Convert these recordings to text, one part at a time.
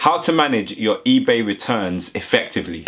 How to manage your eBay returns effectively.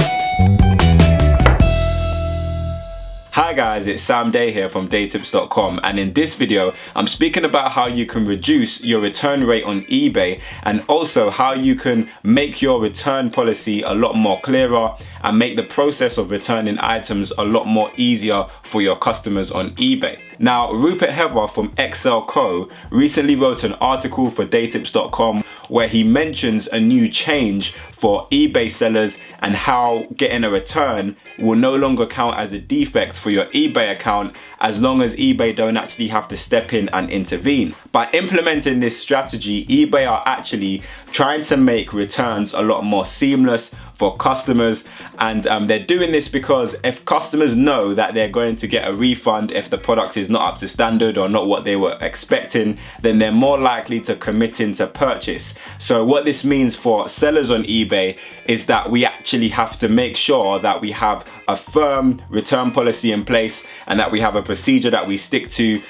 Hi guys, it's Sam Day here from DeyTips.com, and in this video I'm speaking about how you can reduce your return rate on eBay and also how you can make your return policy a lot more clearer and make the process of returning items a lot more easier for your customers on eBay. Now, Rupert Heather from Excel Co recently wrote an article for DeyTips.com where he mentions a new change for eBay sellers and how getting a return will no longer count as a defect for your eBay account as long as eBay don't actually have to step in and intervene. By implementing this strategy, eBay are actually trying to make returns a lot more seamless for customers, and they're doing this because if customers know that they're going to get a refund if the product is not up to standard or not what they were expecting, then they're more likely to commit into purchase. So what this means for sellers on eBay is that we actually have to make sure that we have a firm return policy in place and that we have a procedure that we stick to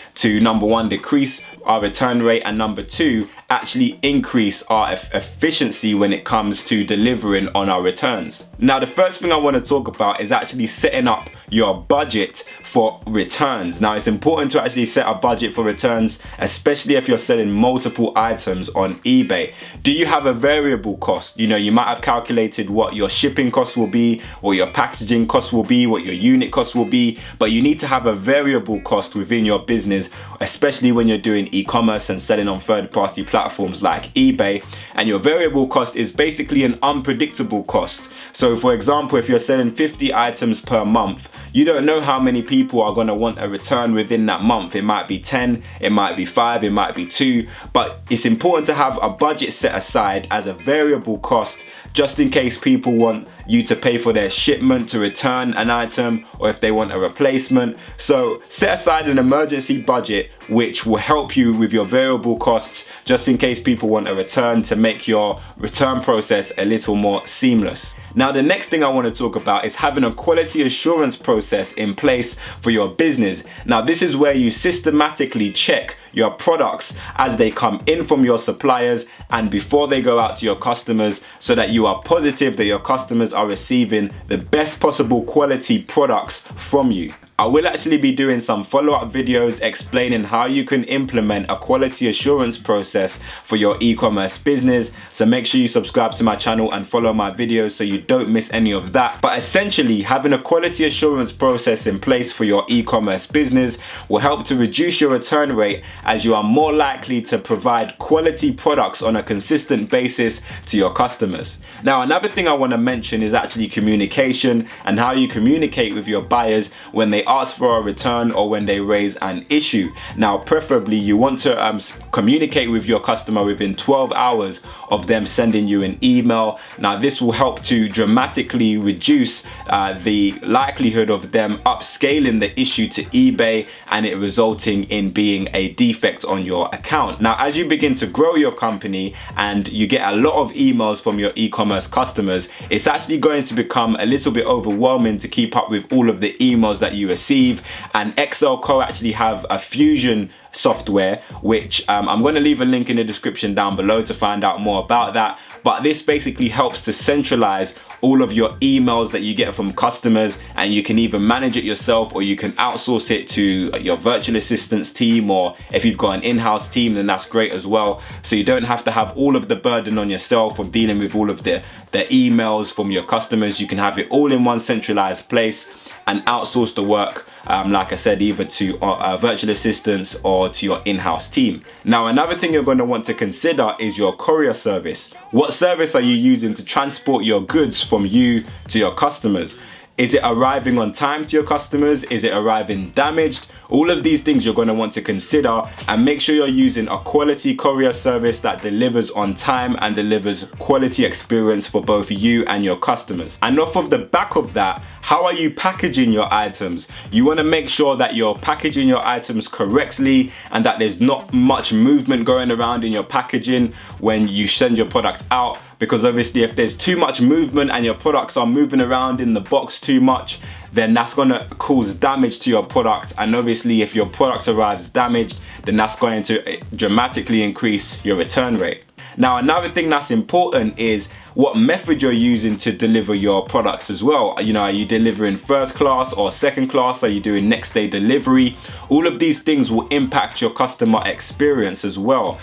number one, decrease our return rate, and number two, actually increase our efficiency when it comes to delivering on our returns. Now, the first thing I want to talk about is actually setting up your budget for returns. Now, it's important to actually set a budget for returns, especially if you're selling multiple items on eBay. Do you have a variable cost? You know, you might have calculated what your shipping costs will be, what your packaging costs will be, what your unit costs will be, but you need to have a variable cost within your business, especially when you're doing e-commerce and selling on third-party platforms like eBay. And your variable cost is basically an unpredictable cost. So for example, if you're selling 50 items per month, you don't know how many people are going to want a return within that month. It might be 10, it might be 5, it might be 2, but it's important to have a budget set aside as a variable cost just in case people want you to pay for their shipment to return an item or if they want a replacement. So set aside an emergency budget which will help you with your variable costs just in case people want a return to make your return process a little more seamless. Now, the next thing I want to talk about is having a quality assurance process in place for your business. Now, this is where you systematically check your products as they come in from your suppliers and before they go out to your customers so that you are positive that your customers are receiving the best possible quality products from you. I will actually be doing some follow-up videos explaining how you can implement a quality assurance process for your e-commerce business. So make sure you subscribe to my channel and follow my videos so you don't miss any of that. But essentially, having a quality assurance process in place for your e-commerce business will help to reduce your return rate as you are more likely to provide quality products on a consistent basis to your customers. Now, another thing I want to mention is actually communication and how you communicate with your buyers when they ask for a return or when they raise an issue. Now, preferably you want to communicate with your customer within 12 hours of them sending you an email. Now, this will help to dramatically reduce the likelihood of them upscaling the issue to eBay and it resulting in being a defect on your account. Now, as you begin to grow your company and you get a lot of emails from your e-commerce customers, it's actually going to become a little bit overwhelming to keep up with all of the emails that you receive. And Excel Co actually have a fusion software which I'm going to leave a link in the description down below to find out more about that. But this basically helps to centralize all of your emails that you get from customers, and you can either manage it yourself or you can outsource it to your virtual assistants team, or if you've got an in-house team then that's great as well. So you don't have to have all of the burden on yourself of dealing with all of the emails from your customers. You can have it all in one centralized place and outsource the work, like I said, either to virtual assistants or to your in-house team. Now, another thing you're going to want to consider is your courier service. What service are you using to transport your goods from you to your customers? Is it arriving on time to your customers? Is it arriving damaged? All of these things you're going to want to consider, and make sure you're using a quality courier service that delivers on time and delivers quality experience for both you and your customers. And off of the back of that, how are you packaging your items? You want to make sure that you're packaging your items correctly and that there's not much movement going around in your packaging when you send your product out, because obviously if there's too much movement and your products are moving around in the box too much, then that's going to cause damage to your product. And obviously if your product arrives damaged, then that's going to dramatically increase your return rate. Now, another thing that's important is what method you're using to deliver your products as well. You know, are you delivering first class or second class? Are you doing next day delivery? All of these things will impact your customer experience as well.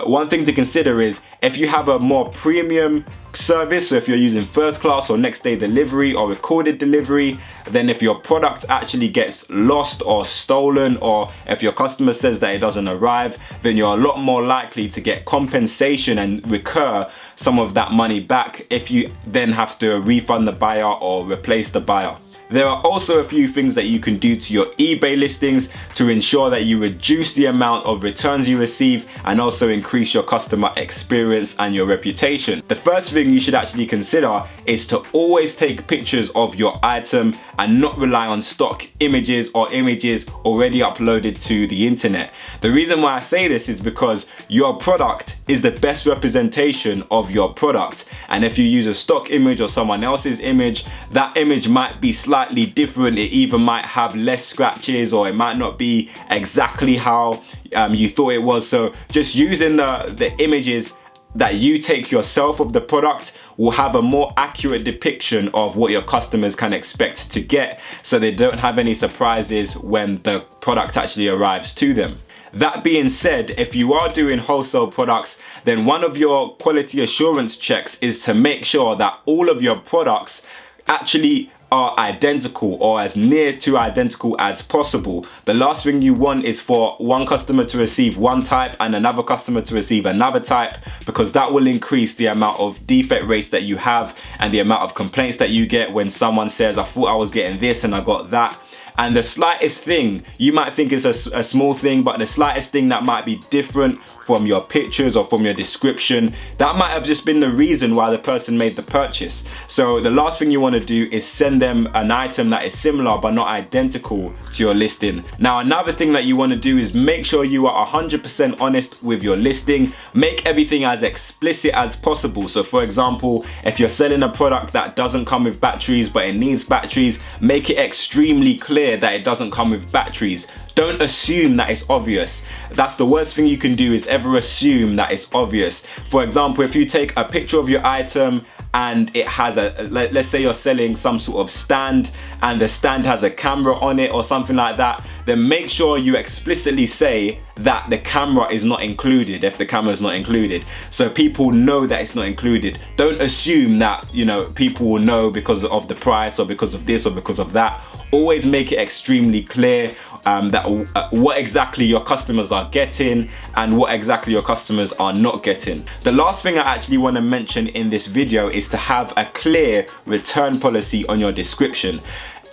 One thing to consider is if you have a more premium service, so if you're using first class or next day delivery or recorded delivery, then if your product actually gets lost or stolen, or if your customer says that it doesn't arrive, then you're a lot more likely to get compensation and recur some of that money back if you then have to refund the buyer or replace the buyer. There are also a few things that you can do to your eBay listings to ensure that you reduce the amount of returns you receive and also increase your customer experience and your reputation. The first thing you should actually consider is to always take pictures of your item and not rely on stock images or images already uploaded to the internet. The reason why I say this is because your product is the best representation of your product, and if you use a stock image or someone else's image, that image might be slightly different. It either might have less scratches or it might not be exactly how you thought it was. So just using the images that you take yourself of the product will have a more accurate depiction of what your customers can expect to get, so they don't have any surprises when the product actually arrives to them. That being said, if you are doing wholesale products, then one of your quality assurance checks is to make sure that all of your products actually are identical or as near to identical as possible. The last thing you want is for one customer to receive one type and another customer to receive another type, because that will increase the amount of defect rates that you have and the amount of complaints that you get when someone says, I thought I was getting this and I got that. And the slightest thing, you might think is a small thing, but the slightest thing that might be different from your pictures or from your description, that might have just been the reason why the person made the purchase. So the last thing you want to do is send them an item that is similar but not identical to your listing. Now, another thing that you want to do is make sure you are 100% honest with your listing. Make everything as explicit as possible. So for example, if you're selling a product that doesn't come with batteries but it needs batteries, make it extremely clear that it doesn't come with batteries. Don't assume that it's obvious. That's the worst thing you can do, is ever assume that it's obvious. For example, if you take a picture of your item and it has let's say you're selling some sort of stand and the stand has a camera on it or something like that, then make sure you explicitly say that the camera is not included if the camera is not included, so people know that it's not included. Don't assume that, you know, people will know because of the price or because of this or because of that. Always make it extremely clear that what exactly your customers are getting and what exactly your customers are not getting. The last thing I actually want to mention in this video is to have a clear return policy on your description.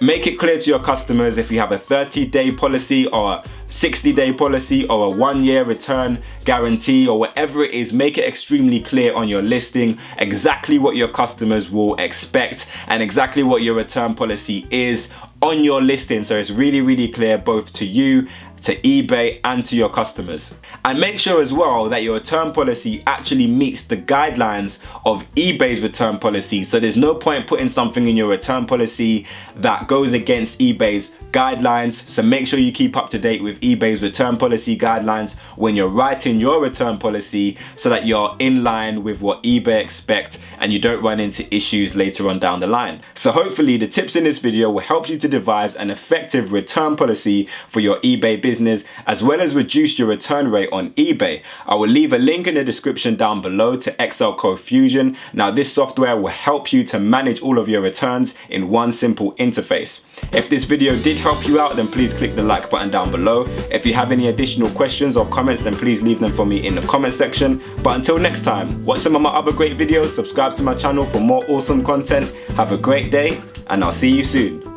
Make it clear to your customers if you have a 30-day policy or a 60-day policy or a 1-year return guarantee or whatever it is. Make it extremely clear on your listing exactly what your customers will expect and exactly what your return policy is on your listing, so it's really clear both to you, to eBay, and to your customers. And make sure as well that your return policy actually meets the guidelines of eBay's return policy. So there's no point putting something in your return policy that goes against eBay's guidelines. So make sure you keep up to date with eBay's return policy guidelines when you're writing your return policy, so that you're in line with what eBay expects and you don't run into issues later on down the line. So hopefully the tips in this video will help you to devise an effective return policy for your eBay business, as well as reduce your return rate on eBay. I will leave a link in the description down below to Excel Code Fusion. Now, this software will help you to manage all of your returns in one simple interface. If this video did help you out, then please click the like button down below. If you have any additional questions or comments, then please leave them for me in the comment section. But until next time, watch some of my other great videos, subscribe to my channel for more awesome content. Have a great day, and I'll see you soon.